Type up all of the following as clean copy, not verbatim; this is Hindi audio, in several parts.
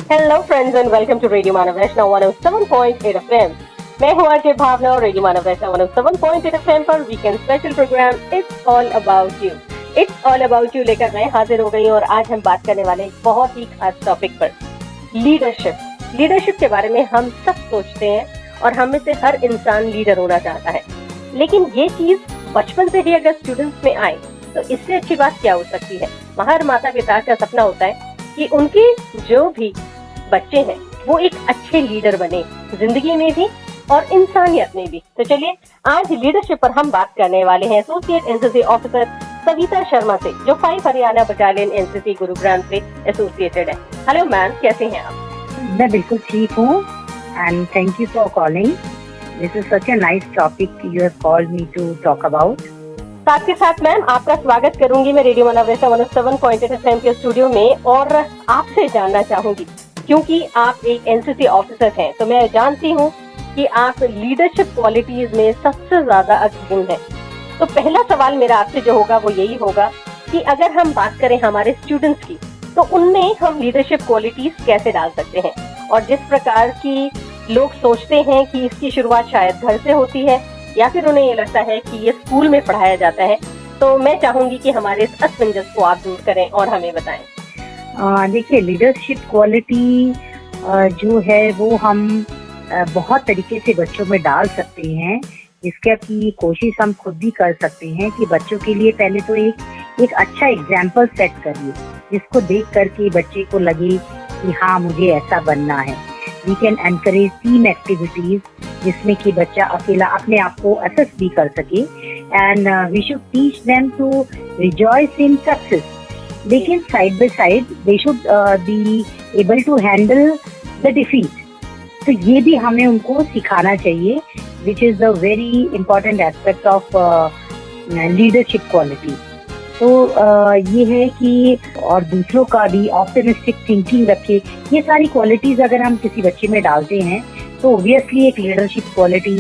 Hello friends and welcome to radio Manav Vaishnav 107.8 FM. मैं हूँ आरजे भावना और रेडियो मानव वैष्णव 107.8 एफएम पर weekend special programme it's all about you लेकर मैं हाजिर हो गई हूँ। और आज हम बात करने वाले हैं एक बहुत ही खास टॉपिक पर, लीडरशिप के बारे में हम सब सोचते हैं और हम में से हर इंसान लीडर होना चाहता है, लेकिन ये चीज बचपन से ही अगर स्टूडेंट्स में आए तो इससे अच्छी बात क्या हो सकती है। हर माता पिता का सपना होता है कि उनके जो भी बच्चे हैं वो एक अच्छे लीडर बने, जिंदगी में भी और इंसानियत में भी। तो चलिए आज लीडरशिप पर हम बात करने वाले हैं associate NCC officer Savita Sharma से, जो 5 हरियाणा बटालियन एनसीसी गुरुग्राम से एसोसिएटेड है। हेलो मैम, कैसे हैं आप? मैं बिल्कुल ठीक हूँ and thank you for calling. This is such a nice topic you have called me to talk about. साथ के साथ मैम आपका स्वागत करूंगी मैं रेडियो मानव वैष्णव 107.8 एफएम के स्टूडियो में, और आपसे जानना चाहूंगी क्योंकि आप एक एनसीसी ऑफिसर हैं तो मैं जानती हूं कि आप लीडरशिप क्वालिटीज में सबसे ज्यादा अग्रणी हैं। तो पहला सवाल मेरा आपसे जो होगा वो यही होगा कि अगर हम बात करें हमारे स्टूडेंट्स की तो उनमें हम लीडरशिप क्वालिटीज कैसे डाल सकते हैं। और जिस प्रकार की लोग सोचते हैं कि इसकी शुरुआत शायद घर से होती है या फिर उन्हें ये लगता है कि ये स्कूल में पढ़ाया जाता है, तो मैं चाहूंगी कि हमारे इस असमंजस को आप दूर करें और हमें बताएं। देखिए, लीडरशिप क्वालिटी जो है वो हम बहुत तरीके से बच्चों में डाल सकते हैं। इसकी कोशिश हम खुद भी कर सकते हैं कि बच्चों के लिए पहले तो एक अच्छा एग्जाम्पल सेट करिए जिसको देख करके बच्चे को लगे कि हाँ, मुझे ऐसा बनना है। We can encourage team activities जिसमें कि बच्चा अकेला अपने आप को असेस भी कर सके and we should teach them to rejoice in success, लेकिन side by side they should be able to handle the defeat. तो ये भी हमें उनको सिखाना चाहिए, which is the very important aspect of leadership quality. तो ये है कि और दूसरों का भी ऑप्टिमिस्टिक थिंकिंग रखे। ये सारी क्वालिटीज अगर हम किसी बच्चे में डालते हैं तो ऑब्वियसली एक लीडरशिप क्वालिटी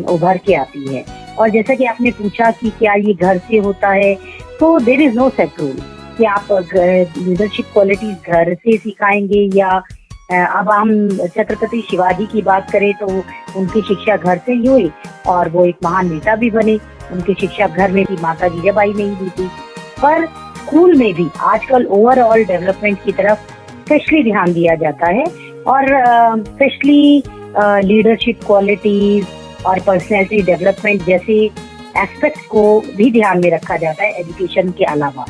उभर के आती है। और जैसा कि आपने पूछा कि क्या ये घर से होता है, तो there is no set rule कि आप लीडरशिप क्वालिटीज घर से सिखाएंगे या अब हम छत्रपति शिवाजी की बात करें तो उनकी शिक्षा घर से ही हुई और वो एक महान नेता भी बने। उनकी शिक्षा घर में भी माता जीजाबाई ने ही दी थी। पर स्कूल में भी आजकल ओवरऑल डेवलपमेंट की तरफ स्पेशली ध्यान दिया जाता है और स्पेशली लीडरशिप क्वालिटीज और पर्सनैलिटी डेवलपमेंट जैसे एस्पेक्ट्स को भी ध्यान में रखा जाता है एजुकेशन के अलावा।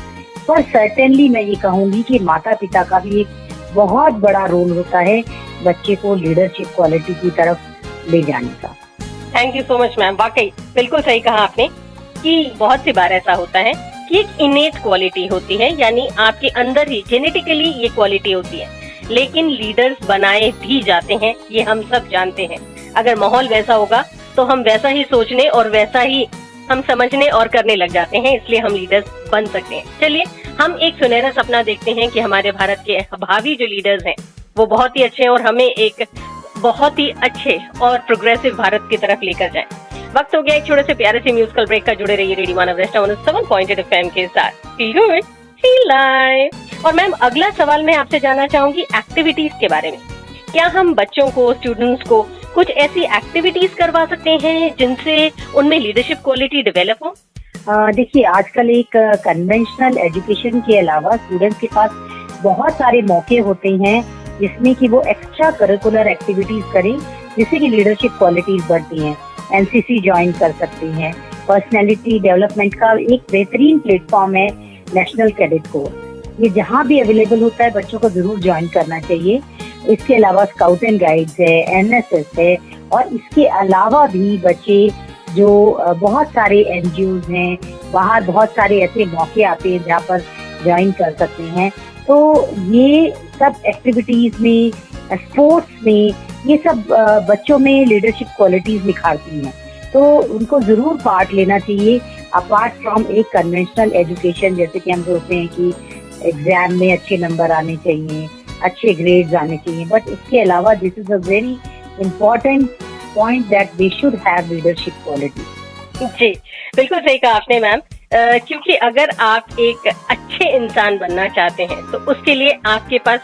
पर सर्टेनली मैं ये कहूँगी कि माता पिता का भी एक बहुत बड़ा रोल होता है बच्चे को लीडरशिप क्वालिटी की तरफ ले जाने का। Thank you so much ma'am, वाकई बिल्कुल सही कहा आपने कि बहुत सी बार ऐसा होता है कि एक इनेट क्वालिटी होती है, यानी आपके अंदर ही जेनेटिकली ये क्वालिटी होती है, लेकिन लीडर्स बनाए भी जाते हैं, ये हम सब जानते हैं। अगर माहौल वैसा होगा तो हम वैसा ही सोचने और वैसा ही हम समझने और करने लग जाते हैं, इसलिए हम लीडर्स बन सकते हैं। चलिए हम एक सुनहरा सपना देखते हैं कि हमारे भारत के भावी जो लीडर्स हैं वो बहुत ही अच्छे हैं और हमें एक बहुत ही अच्छे और प्रोग्रेसिव भारत की तरफ लेकर जाए। वक्त हो गया एक छोटे से प्यारे से म्यूजिकल ब्रेक का। जुड़े रहिए रेडियो मानव वैष्णव 107.8 एफएम के साथ। Feel good, feel live. और मैम अगला सवाल मैं आपसे जानना चाहूंगी एक्टिविटीज के बारे में। क्या हम बच्चों को, स्टूडेंट्स को कुछ ऐसी एक्टिविटीज करवा सकते हैं जिनसे उनमें लीडरशिप क्वालिटी डेवलप हो? देखिए, आजकल एक कन्वेंशनल एजुकेशन के अलावा स्टूडेंट्स के पास बहुत सारे मौके होते हैं जिसमें कि वो एक्स्ट्रा करिकुलर एक्टिविटीज करें जिससे कि लीडरशिप क्वालिटीज बढ़ती हैं। एनसीसी ज्वाइन कर सकते हैं। पर्सनैलिटी डेवलपमेंट का एक बेहतरीन प्लेटफॉर्म है नेशनल कैडेट कोर। ये जहाँ भी अवेलेबल होता है बच्चों को जरूर ज्वाइन करना चाहिए। इसके अलावा स्काउट एंड गाइड्स है, एनएसएस है, और इसके अलावा भी बच्चे जो बहुत सारे एनजीओज हैं, बाहर बहुत सारे ऐसे मौके आते हैं जहाँ पर ज्वाइन कर सकते हैं। तो ये सब एक्टिविटीज में, स्पोर्ट्स में, ये सब बच्चों में लीडरशिप क्वालिटीज निखारती हैं, तो उनको जरूर पार्ट लेना चाहिए। अपार्ट फ्रॉम एक कन्वेंशनल एजुकेशन, जैसे कि हम सोचते हैं कि एग्जाम में अच्छे नंबर आने चाहिए, अच्छे ग्रेड्स आने चाहिए, बट इसके अलावा this is a very important point that they should have leadership quality. जी बिल्कुल सही कहा आपने मैम, क्योंकि अगर आप एक अच्छे इंसान बनना चाहते हैं तो उसके लिए आपके पास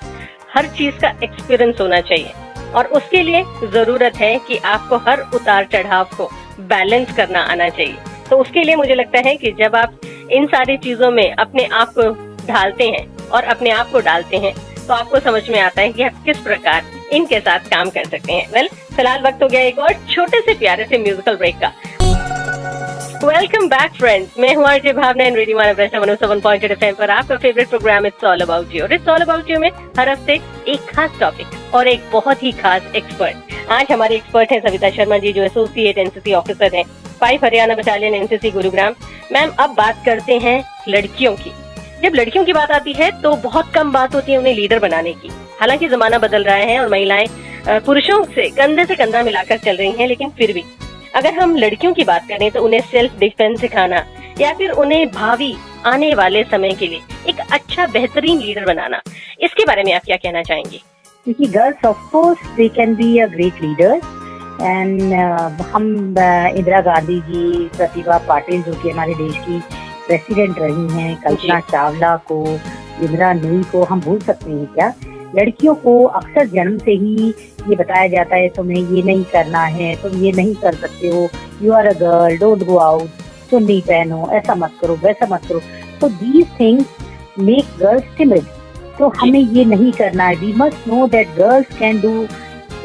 हर चीज का एक्सपीरियंस होना चाहिए और उसके लिए जरूरत है कि आपको हर उतार चढ़ाव को बैलेंस करना आना चाहिए। तो उसके लिए मुझे लगता है कि जब आप इन सारी चीजों में अपने आप को ढालते हैं और अपने आप को डालते हैं तो आपको समझ में आता है कि आप किस प्रकार इनके साथ काम कर सकते हैं। वेल, फिलहाल वक्त हो गया एक और छोटे से प्यारे से म्यूजिकल ब्रेक का। वेलकम बैक फ्रेंड्स, मैं हूँ RJ Bhavna and radio Manav 107.8 FM पर आपका favourite programme it's all about you. और इट्स ऑल अबाउट यू में हर हफ्ते एक खास टॉपिक और एक बहुत ही खास एक्सपर्ट। आज हमारे एक्सपर्ट हैं सविता शर्मा जी, जो एसोसिएट एनसीसी ऑफिसर हैं 5 Haryana battalion NCC Gurugram. Ma'am, अब बात करते हैं लड़कियों की। जब लड़कियों की बात आती है तो बहुत कम बात होती है उन्हें लीडर बनाने की। हालांकि जमाना बदल रहा है और महिलाएं पुरुषों से कंधा मिलाकर चल रही हैं, लेकिन फिर भी अगर हम लड़कियों की बात करें तो उन्हें सेल्फ डिफेंस सिखाना या फिर उन्हें भावी आने वाले समय के लिए एक अच्छा बेहतरीन लीडर बनाना, इसके बारे में आप क्या कहना चाहेंगे? क्योंकि girls of course they can be a great leader and हम इंदिरा गांधी जी, प्रतिभा पाटिल जो कि हमारे देश की प्रेसिडेंट रही हैं, कल्पना चावला को, इंदिरा नूई को हम भूल सकते हैं क्या? लड़कियों को अक्सर जन्म से ही ये बताया जाता है तुम्हें ये नहीं करना है, तुम ये नहीं कर सकते हो, you are a girl, don't go out, चुन्नी पहनो, ऐसा मत करो, वैसा मत करो। तो these things make girls timid. तो हमें ये नहीं करना है। We must know that girls can do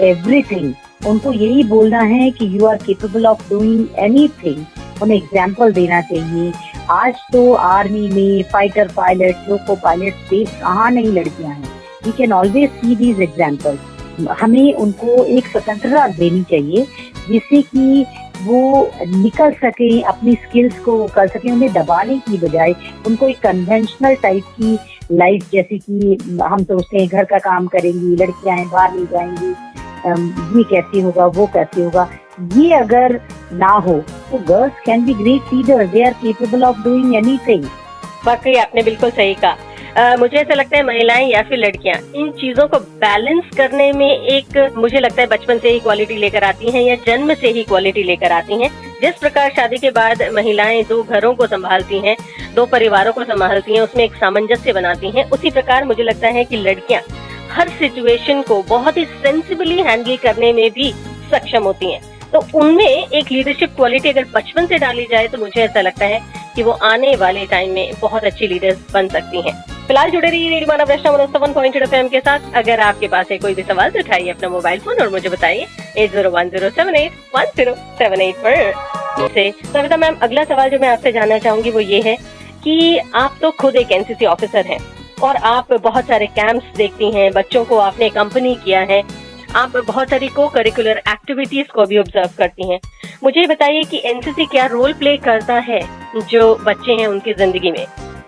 everything. उनको यही बोलना है कि you are capable of doing anything. उन्हें एग्जाम्पल देना चाहिए। आज तो आर्मी में fighter pilot, loco pilot, space कहाँ नहीं लड़कियां हैं। वी कैन ऑलवेज सी दीज एग्जाम्पल्स। हमें उनको एक स्वतंत्रता देनी चाहिए जिससे कि वो निकल सके, अपनी स्किल्स को कर सके। उन्हें दबाने की बजाय उनको एक कन्वेंशनल टाइप की लाइफ, जैसे कि हम सोचते हैं घर का काम करेंगी, लड़कियां हैं बाहर नहीं जाएंगी, ये कैसे होगा, वो कैसे होगा, ये अगर ना हो तो girls can be great leaders. They are capable of doing anything. वाकई आपने बिल्कुल सही कहा। मुझे ऐसा लगता है महिलाएं या फिर लड़कियां इन चीजों को बैलेंस करने में एक, मुझे लगता है बचपन से ही क्वालिटी लेकर आती हैं या जन्म से ही क्वालिटी लेकर आती हैं। जिस प्रकार शादी के बाद महिलाएं 2 घरों को संभालती हैं, 2 परिवारों को संभालती हैं, उसमें एक सामंजस्य बनाती हैं, उसी प्रकार मुझे लगता है कि लड़कियां हर सिचुएशन को बहुत ही सेंसिबली हैंडल करने में भी सक्षम होती हैं। तो उनमें एक लीडरशिप क्वालिटी अगर बचपन से डाली जाए तो मुझे ऐसा लगता है कि वो आने वाले टाइम में बहुत अच्छी लीडर्स बन सकती हैं। फिलहाल जुड़े रहिए रेडियो मानव 107.8 FM के साथ। अगर आपके पास है कोई भी सवाल तो उठाइए अपना मोबाइल फोन और मुझे बताइए 8010781078 पर। सविता मैम, अगला सवाल जो मैं आपसे जानना चाहूंगी वो ये है कि आप तो खुद एक एनसीसी ऑफिसर हैं और आप बहुत सारे कैंप्स देखती हैं, बच्चों को आपने कंपनी किया है, आप बहुत सारी को करिकुलर एक्टिविटीज को भी ऑब्जर्व करती हैं। मुझे बताइए कि एनसीसी क्या रोल प्ले करता है जो बच्चे हैं उनकी जिंदगी में?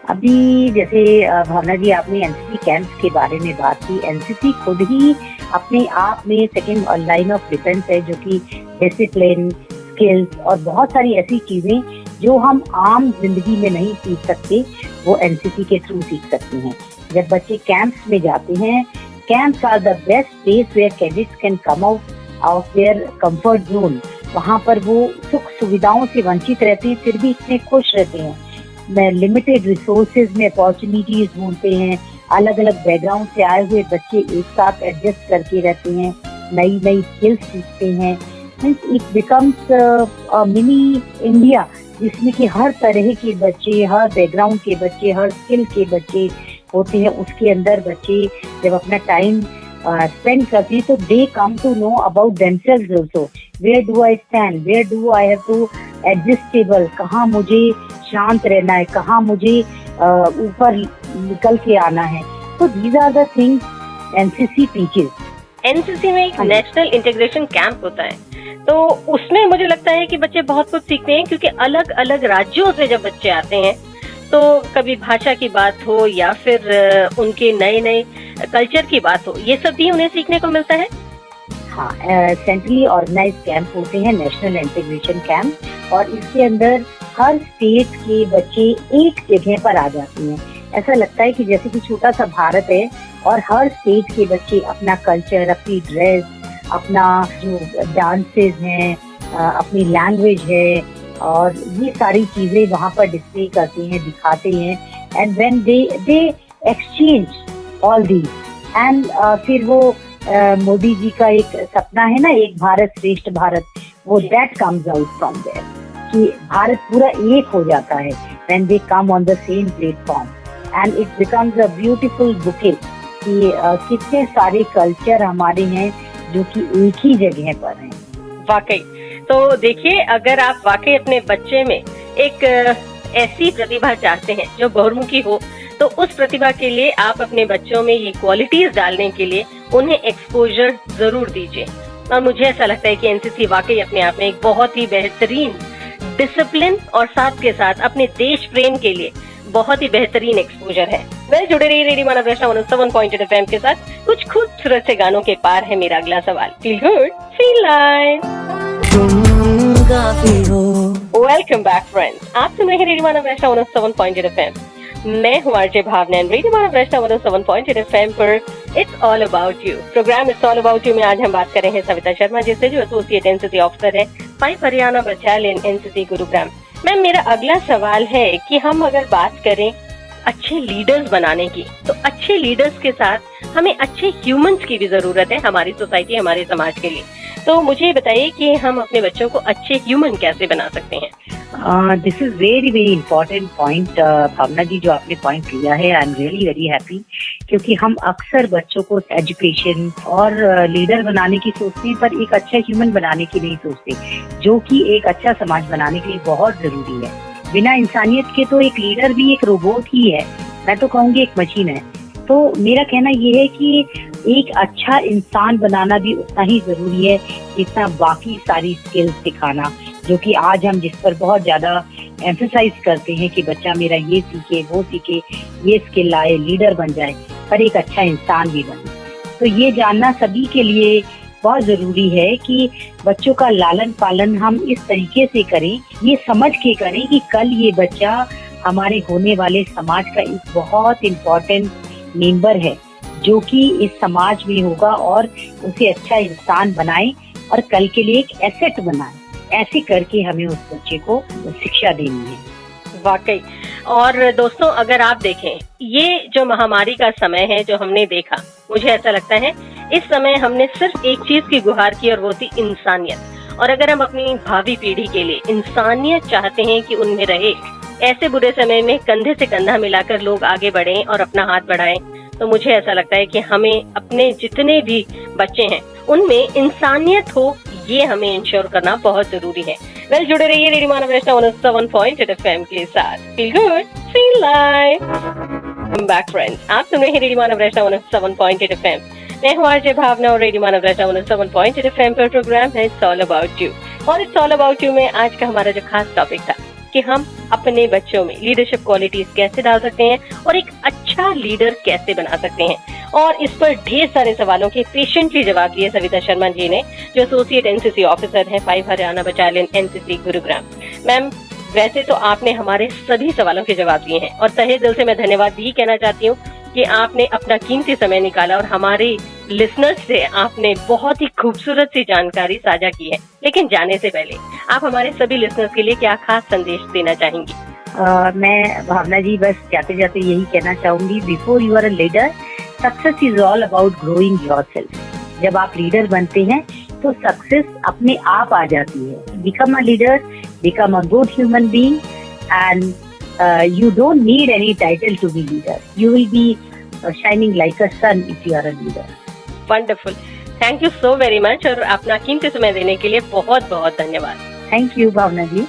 अभी जैसे भावना जी आपने एनसीसी कैंप्स के बारे में बात की। एनसीसी खुद ही अपने आप में सेकंड लाइन ऑफ डिफेंस है, जो कि डिसिप्लिन, स्किल्स और बहुत सारी ऐसी चीजें जो हम आम जिंदगी में नहीं सीख सकते वो एनसीसी के थ्रू सीख सकते हैं। जब बच्चे कैंप्स में जाते हैं, camps are the best place where cadets can come out of their comfort zone. वहाँ पर वो सुख सुविधाओं से वंचित रहते हैं, फिर भी इतने खुश रहते हैं। लिमिटेड रिसोर्सेज में अपॉर्चुनिटीज ढूंढते हैं। अलग अलग बैकग्राउंड से आए हुए बच्चे एक साथ एडजस्ट करके रहते हैं, नई नई स्किल्स सीखते हैं। इट बिकम्स मिनी इंडिया, जिसमें कि हर तरह के बच्चे, हर बैकग्राउंड के बच्चे, हर स्किल के बच्चे होते हैं। उसके अंदर बच्चे जब अपना टाइम स्पेंड करते हैं तो they come to know about themselves also. Where do I stand, where do I have to adjustable, कहाँ मुझे शांत रहना है, कहाँ मुझे ऊपर निकल के आना है। तो these are the things NCC teaches. NCC में एक नेशनल इंटीग्रेशन कैंप होता है, तो उसमें मुझे लगता है कि बच्चे बहुत कुछ सीखते हैं, क्योंकि अलग अलग राज्यों से जब बच्चे आते हैं तो कभी भाषा की बात हो या फिर उनके नए नए कल्चर की बात हो, ये सब भी उन्हें सीखने को मिलता है। हाँ, सेंट्रली ऑर्गेनाइज कैंप होते हैं, नेशनल इंटीग्रेशन कैंप, और इसके अंदर हर स्टेट के बच्चे एक जगह पर आ जाते हैं। ऐसा लगता है कि जैसे कि छोटा सा भारत है और हर स्टेट के बच्चे अपना कल्चर, अपनी ड्रेस, अपना जो डांसेस हैं, अपनी लैंग्वेज है, और ये सारी चीजें वहाँ पर डिस्प्ले करते हैं, दिखाते हैं। And when they exchange all these, and फिर वो मोदी जी का एक सपना है ना, एक भारत श्रेष्ठ भारत, वो that comes out from there, कि भारत पूरा एक हो जाता है when they come on the same platform and it becomes a beautiful bouquet, कि कितने सारे कल्चर हमारे हैं जो कि एक ही जगह पर हैं। वाकई। तो देखिए, अगर आप वाकई अपने बच्चे में एक ऐसी प्रतिभा चाहते हैं जो बहुमुखी हो, तो उस प्रतिभा के लिए आप अपने बच्चों में ये क्वालिटीज डालने के लिए उन्हें एक्सपोजर जरूर दीजिए। और मुझे ऐसा लगता है कि एनसीसी वाकई अपने आप में एक बहुत ही बेहतरीन डिसिप्लिन और साथ के साथ अपने देश प्रेम के लिए बहुत ही बेहतरीन एक्सपोजर है। वेल, जुड़े रहिए रेडियो मानव वैष्णव 107.8 FM के साथ। कुछ खूबसूरत से गानों के पार है मेरा अगला सवाल। Feel good, feel live. Welcome back friends, आप सुन रहे हैं रेडियो मानव वैष्णव 107.8 FM। मैं हूँ RJ Bhavna. Radio Manav Vaishnav 107.8 FM पर it's all about you, programme it's all about you में आज हम बात कर रहे हैं सविता शर्मा जी से, जो एसोसिएट एनसीसी ऑफिसर है 5 Haryana battalion NCC Gurugram. Ma'am, मेरा अगला सवाल है कि हम अगर बात करें अच्छे लीडर्स बनाने की, तो अच्छे लीडर्स के साथ हमें अच्छे ह्यूमंस की भी जरूरत है हमारी सोसाइटी, हमारे समाज के लिए। तो मुझे बताइए कि हम अपने बच्चों को अच्छे ह्यूमन कैसे बना सकते हैं। This is very very important point Bhavana ji, जो आपने पॉइंट लिया है। I am really very happy, क्योंकि हम अक्सर बच्चों को एजुकेशन और लीडर बनाने की सोचते हैं, पर एक अच्छा ह्यूमन बनाने की नहीं सोचते, जो कि एक अच्छा समाज बनाने के लिए बहुत जरूरी है। बिना इंसानियत के तो एक लीडर भी एक रोबोट ही है, मैं तो कहूँगी एक मशीन है। तो मेरा कहना ये है कि एक अच्छा इंसान बनाना भी उतना ही जरूरी है जितना बाकी सारी स्किल्स सिखाना, जो कि आज हम जिस पर बहुत ज्यादा एम्फसाइज करते हैं कि बच्चा मेरा ये सीखे, वो सीखे, ये स्किल लाए, लीडर बन जाए, पर एक अच्छा इंसान भी बने। तो ये जानना सभी के लिए बहुत जरूरी है कि बच्चों का लालन पालन हम इस तरीके से करें, ये समझ के करें कि कल ये बच्चा हमारे होने वाले समाज का एक बहुत इम्पोर्टेंट मेंबर है, जो कि इस समाज में होगा और उसे अच्छा इंसान बनाए और कल के लिए एक एसेट बनाए। ऐसे करके हमें उस बच्चे को शिक्षा देनी है। वाकई। और दोस्तों, अगर आप देखें, ये जो महामारी का समय है जो हमने देखा, मुझे ऐसा लगता है इस समय हमने सिर्फ एक चीज की गुहार की, और वो थी इंसानियत। और अगर हम अपनी भावी पीढ़ी के लिए इंसानियत चाहते हैं कि उनमें रहे, ऐसे बुरे समय में कंधे से कंधा मिलाकर लोग आगे बढ़ें और अपना हाथ बढ़ाएं, तो मुझे ऐसा लगता है कि हमें अपने जितने भी बच्चे हैं उनमें इंसानियत हो, ये हमें इंश्योर करना बहुत जरूरी है। वेल, जुड़े रहिए रेडियो मानव वैष्णव 107.8 FM के साथ। Feel good, feel live. Back friends, आप सुन रहे हैं रेडियो मानव वैष्णव 107.8 FM। मैं हूँ आरजे भावना और रेडियो मानव वैष्णव 107.8 FM पर प्रोग्राम है इट्स ऑल अबाउट यू। और इट्स ऑल अबाउट यू में आज का हमारा जो खास टॉपिक था कि हम अपने बच्चों में लीडरशिप क्वालिटीज कैसे डाल सकते हैं और एक अच्छा लीडर कैसे बना सकते हैं। और इस पर ढेर सारे सवालों के पेशेंटली जवाब दिए सविता शर्मा जी ने, जो एसोसिएट एनसीसी ऑफिसर है 5 Haryana battalion NCC Gurugram. Ma'am, वैसे तो आपने हमारे सभी सवालों के जवाब दिए हैं, और तहे दिल से मैं धन्यवाद भी कहना चाहती हूँ कि आपने अपना कीमती समय निकाला और हमारे लिसनर्स से आपने बहुत ही खूबसूरत सी जानकारी साझा की है। लेकिन जाने से पहले आप हमारे सभी लिसनर्स के लिए क्या खास संदेश देना चाहेंगी? मैं भावना जी बस जाते जाते यही कहना चाहूंगी, before you are a leader, success is all about growing yourself. जब आप लीडर बनते हैं तो सक्सेस अपने आप आ जाती है। Become a leader, become a good human being, and you don't need any title to be leader. You will be shining like a sun if you are a leader. Wonderful. Thank you so very much और अपना कीमती समय देने के लिए बहुत बहुत धन्यवाद। Thank you Bhavna ji.